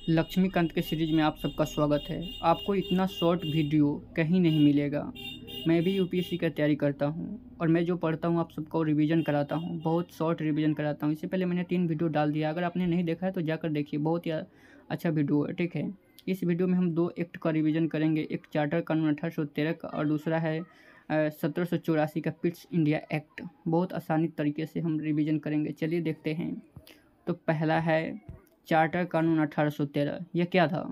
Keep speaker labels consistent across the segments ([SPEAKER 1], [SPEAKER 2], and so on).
[SPEAKER 1] लक्ष्मीकांत के सीरीज में आप सबका स्वागत है। आपको इतना शॉर्ट वीडियो कहीं नहीं मिलेगा। मैं भी यूपीएससी का तैयारी करता हूं और मैं जो पढ़ता हूं आप सबको रिवीजन कराता हूं, बहुत शॉर्ट रिवीजन कराता हूं। इससे पहले मैंने 3 वीडियो डाल दिया, अगर आपने नहीं देखा है तो जाकर देखिए, बहुत ही अच्छा वीडियो है। ठीक है, इस वीडियो में हम 2 एक्ट का रिविज़न करेंगे, एक चार्टर कानून 1813 का और दूसरा है 1784 का पिट्स इंडिया एक्ट। बहुत आसानी तरीके से हम रिविज़न करेंगे, चलिए देखते हैं। तो पहला है चार्टर कानून 1813। यह क्या था?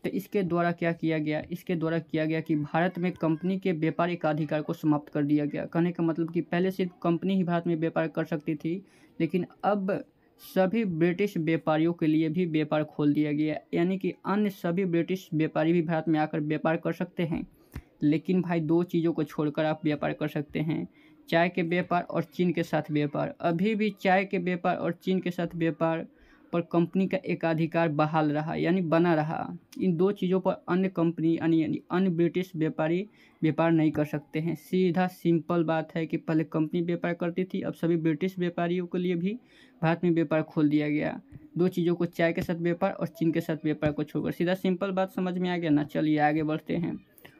[SPEAKER 1] तो इसके द्वारा क्या किया गया? इसके द्वारा किया गया कि भारत में कंपनी के व्यापार एकाधिकार को समाप्त कर दिया गया। कहने का मतलब कि पहले सिर्फ कंपनी ही भारत में व्यापार कर सकती थी, लेकिन अब सभी ब्रिटिश व्यापारियों के लिए भी व्यापार खोल दिया गया, यानी कि अन्य सभी ब्रिटिश व्यापारी भी भारत में आकर व्यापार कर सकते हैं। लेकिन भाई 2 चीज़ों को छोड़कर आप व्यापार कर सकते हैं, चाय के व्यापार और चीन के साथ व्यापार। अभी भी चाय के व्यापार और चीन के साथ व्यापार पर कंपनी का एकाधिकार बहाल रहा, यानी बना रहा। इन 2 चीज़ों पर अन्य कंपनी यानी अन्य ब्रिटिश व्यापारी व्यापार नहीं कर सकते हैं। सीधा सिंपल बात है कि पहले कंपनी व्यापार करती थी, अब सभी ब्रिटिश व्यापारियों के लिए भी भारत में व्यापार खोल दिया गया। 2 चीज़ों को, चाय के साथ व्यापार और चीन के साथ व्यापार को छोड़कर। सीधा सिंपल बात समझ में आ गया ना? चलिए आगे बढ़ते हैं।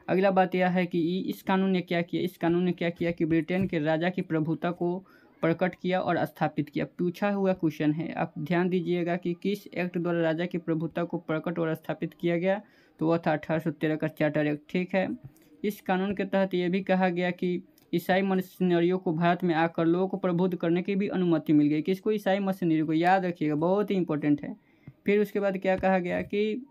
[SPEAKER 1] अगला बात यह है कि इस कानून ने क्या किया? इस कानून ने क्या किया कि ब्रिटेन के राजा की प्रभुता को प्रकट किया और स्थापित किया। पूछा हुआ क्वेश्चन है, आप ध्यान दीजिएगा कि किस एक्ट द्वारा राजा की प्रभुता को प्रकट और स्थापित किया गया? तो वह था 1813 का चार्टर एक्ट। ठीक है, इस कानून के तहत यह भी कहा गया कि ईसाई मशीनरियों को भारत में आकर लोगों को प्रबुद्ध करने की भी अनुमति मिल गई। किसको? ईसाई मशीनरी को, याद रखिएगा, बहुत ही इंपॉर्टेंट है। फिर उसके बाद क्या कहा गया कि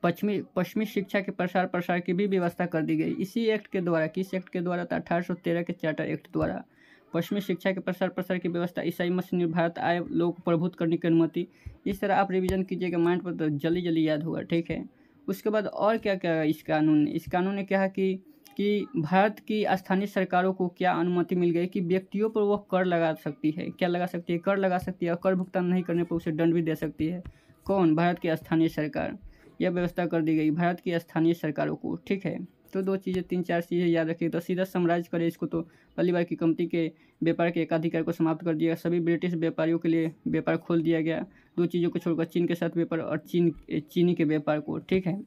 [SPEAKER 1] पश्चिमी शिक्षा के प्रसार की भी व्यवस्था कर दी गई इसी एक्ट के द्वारा। किस एक्ट के द्वारा था? 1813 के चार्टर एक्ट द्वारा। पश्चिमी शिक्षा के प्रसार की व्यवस्था, ईसाई मशीनरी भारत आए, लोगों को प्रभुत्व करने की अनुमति। इस तरह आप रिवीजन कीजिएगा, माइंड पर तो जल्दी जल्दी याद होगा। ठीक है, उसके बाद और क्या क्या इस कानून ने कहा कि भारत की स्थानीय सरकारों को क्या अनुमति मिल गई कि व्यक्तियों पर वह कर लगा सकती है। क्या लगा सकती है? कर लगा सकती है, और कर भुगतान नहीं करने पर उसे दंड भी दे सकती है। कौन? भारत की स्थानीय सरकार। यह व्यवस्था कर दी गई भारत की स्थानीय सरकारों को। ठीक है, तो 2 चीज़ें 3-4 चीज़ें याद रखिए। तो सीधा समराइज करें इसको, तो पहली बार की कंपनी के व्यापार के एकाधिकार को समाप्त कर दिया, सभी ब्रिटिश व्यापारियों के लिए व्यापार खोल दिया गया। 2 चीज़ों को छोड़कर चीन के साथ व्यापार और चीनी के व्यापार को। ठीक है,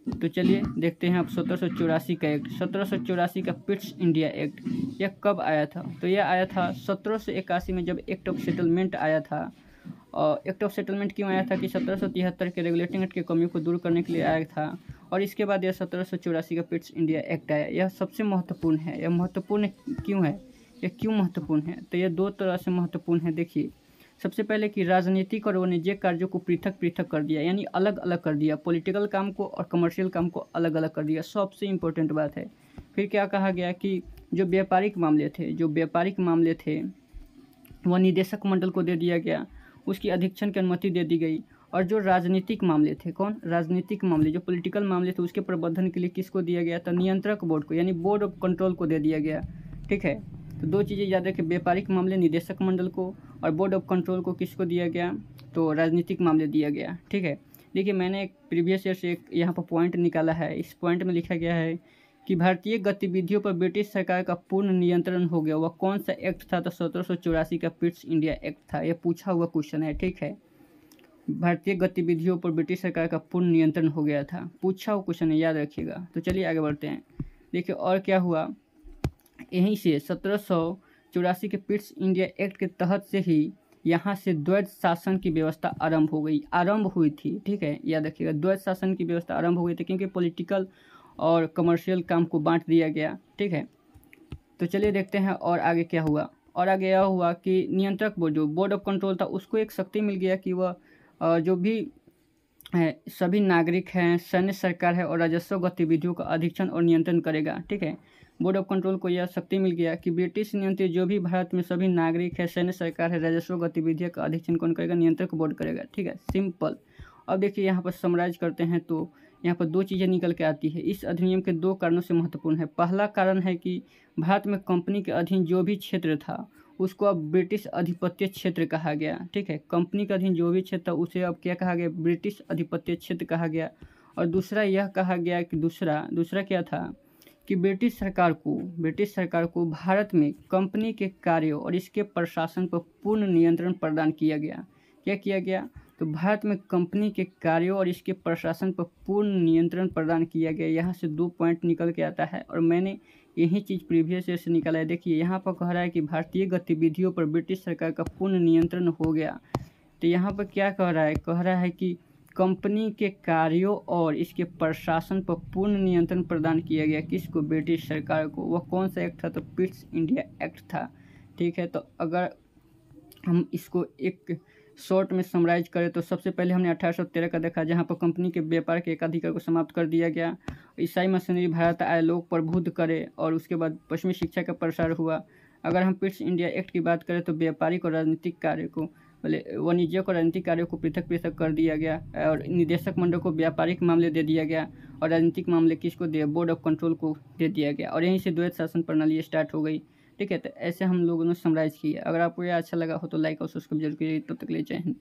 [SPEAKER 1] तो चलिए देखते हैं अब 1784 का एक्ट। 1784 का पिट्स इंडिया एक्ट, यह कब आया था? तो यह आया था 1781 में, जब एक्ट ऑफ सेटलमेंट आया था। और एक्ट ऑफ सेटलमेंट क्यों आया था? कि 1773 के रेगुलेटिंग एक्ट की कमियों को दूर करने के लिए आया था। और इसके बाद यह 1784 का पिट्स इंडिया एक्ट आया। यह सबसे महत्वपूर्ण है। यह महत्वपूर्ण क्यों है? यह क्यों महत्वपूर्ण है? तो यह 2 तरह से महत्वपूर्ण है। देखिए, सबसे पहले कि राजनीतिक और वाणिज्यिक कार्यों को पृथक पृथक कर दिया, यानी अलग अलग कर दिया। पॉलिटिकल काम को और कमर्शियल काम को अलग अलग कर दिया, सबसे इम्पोर्टेंट बात है। फिर क्या कहा गया कि जो व्यापारिक मामले थे वह निदेशक मंडल को दे दिया गया, उसकी अधीक्षण की अनुमति दे दी गई। और जो राजनीतिक मामले थे, कौन? राजनीतिक मामले, जो पॉलिटिकल मामले थे, उसके प्रबंधन के लिए किसको दिया गया था? नियंत्रक बोर्ड को, यानी बोर्ड ऑफ कंट्रोल को दे दिया गया। ठीक है, तो 2 चीज़ें याद रखें, व्यापारिक मामले निदेशक मंडल को, और बोर्ड ऑफ कंट्रोल को किसको दिया गया? तो राजनीतिक मामले दिया गया। ठीक है, देखिए मैंने एक प्रीवियस ईयर से एक यहाँ पर पॉइंट निकाला है। इस पॉइंट में लिखा गया है कि भारतीय गतिविधियों पर ब्रिटिश सरकार का पूर्ण नियंत्रण हो गया। वह कौन सा एक्ट था? तो 1784 का पिट्स इंडिया एक्ट था। यह पूछा हुआ क्वेश्चन है। ठीक है, भारतीय गतिविधियों पर ब्रिटिश सरकार का पूर्ण नियंत्रण हो गया था, पूछा हुआ क्वेश्चन है, याद रखिएगा। तो चलिए आगे बढ़ते हैं। देखिए और क्या हुआ, यहीं से 1784 के पिट्स इंडिया एक्ट के तहत से ही यहाँ से द्वैध शासन की व्यवस्था आरंभ हुई थी। ठीक है, याद रखिएगा, द्वैध शासन की व्यवस्था आरंभ हो गई थी, क्योंकि पॉलिटिकल और कमर्शियल काम को बांट दिया गया। ठीक है, तो चलिए देखते हैं और आगे क्या हुआ। और आगे यह हुआ कि नियंत्रक बोर्ड, जो बोर्ड ऑफ कंट्रोल था, उसको एक शक्ति मिल गया कि वह जो भी सभी नागरिक हैं, सैन्य सरकार है और राजस्व गतिविधियों का अधीक्षण और नियंत्रण करेगा। ठीक है, बोर्ड ऑफ कंट्रोल को यह शक्ति मिल गया कि ब्रिटिश नियंत्रित जो भी भारत में सभी नागरिक है, सैन्य सरकार है, राजस्व गतिविधियों का अधीक्षण कौन करेगा? नियंत्रक बोर्ड करेगा। ठीक है, सिंपल। अब देखिए यहाँ पर समराइज करते हैं, तो यहाँ पर 2 चीज़ें निकल के आती है। इस अधिनियम के 2 कारणों से महत्वपूर्ण है। पहला कारण है कि भारत में कंपनी के अधीन जो भी क्षेत्र था उसको अब ब्रिटिश अधिपत्य क्षेत्र कहा गया। ठीक है, कंपनी के अधीन जो भी क्षेत्र था उसे अब क्या कहा गया? ब्रिटिश अधिपत्य क्षेत्र कहा गया। और दूसरा यह कहा गया कि दूसरा क्या था कि ब्रिटिश सरकार को भारत में कंपनी के कार्यों और इसके प्रशासन पर पूर्ण नियंत्रण प्रदान किया गया। क्या किया गया? तो भारत में कंपनी के कार्यों और इसके प्रशासन पर पूर्ण नियंत्रण प्रदान किया गया। यहाँ से 2 पॉइंट निकल के आता है और मैंने यही चीज़ प्रीवियस ईयर से निकाला है। देखिए यहाँ पर कह रहा है कि भारतीय गतिविधियों पर ब्रिटिश सरकार का पूर्ण नियंत्रण हो गया। तो यहाँ पर क्या कह रहा है कि कंपनी के कार्यों और इसके प्रशासन पर पूर्ण नियंत्रण प्रदान किया गया। किसको? ब्रिटिश सरकार को। वह कौन सा एक्ट था? तो पिट्स इंडिया एक्ट था। ठीक है, तो अगर हम इसको एक शॉर्ट में समराइज करें तो सबसे पहले हमने 1813 का देखा, जहाँ पर कंपनी के व्यापार के एकाधिकार को समाप्त कर दिया गया। ईसाई मशीनरी भारत आए, लोग प्रबुद्ध करे और उसके बाद पश्चिमी शिक्षा का प्रसार हुआ। अगर हम पिट्स इंडिया एक्ट की बात करें तो व्यापारिक और राजनीतिक कार्य को, वाणिज्यिक और राजनीतिक कार्यों को पृथक पृथक कर दिया गया और निदेशक मंडल को व्यापारिक मामले दे दिया गया और राजनीतिक मामले किसको दिया? बोर्ड ऑफ कंट्रोल को दे दिया गया और यहीं से द्वैत शासन प्रणाली स्टार्ट हो गई। ठीक है, तो ऐसे हम लोगों ने समराइज किया। अगर आपको यह अच्छा लगा हो तो लाइक और सब्सक्राइब जरूर कीजिए। तब तक के लिए जय हिंद।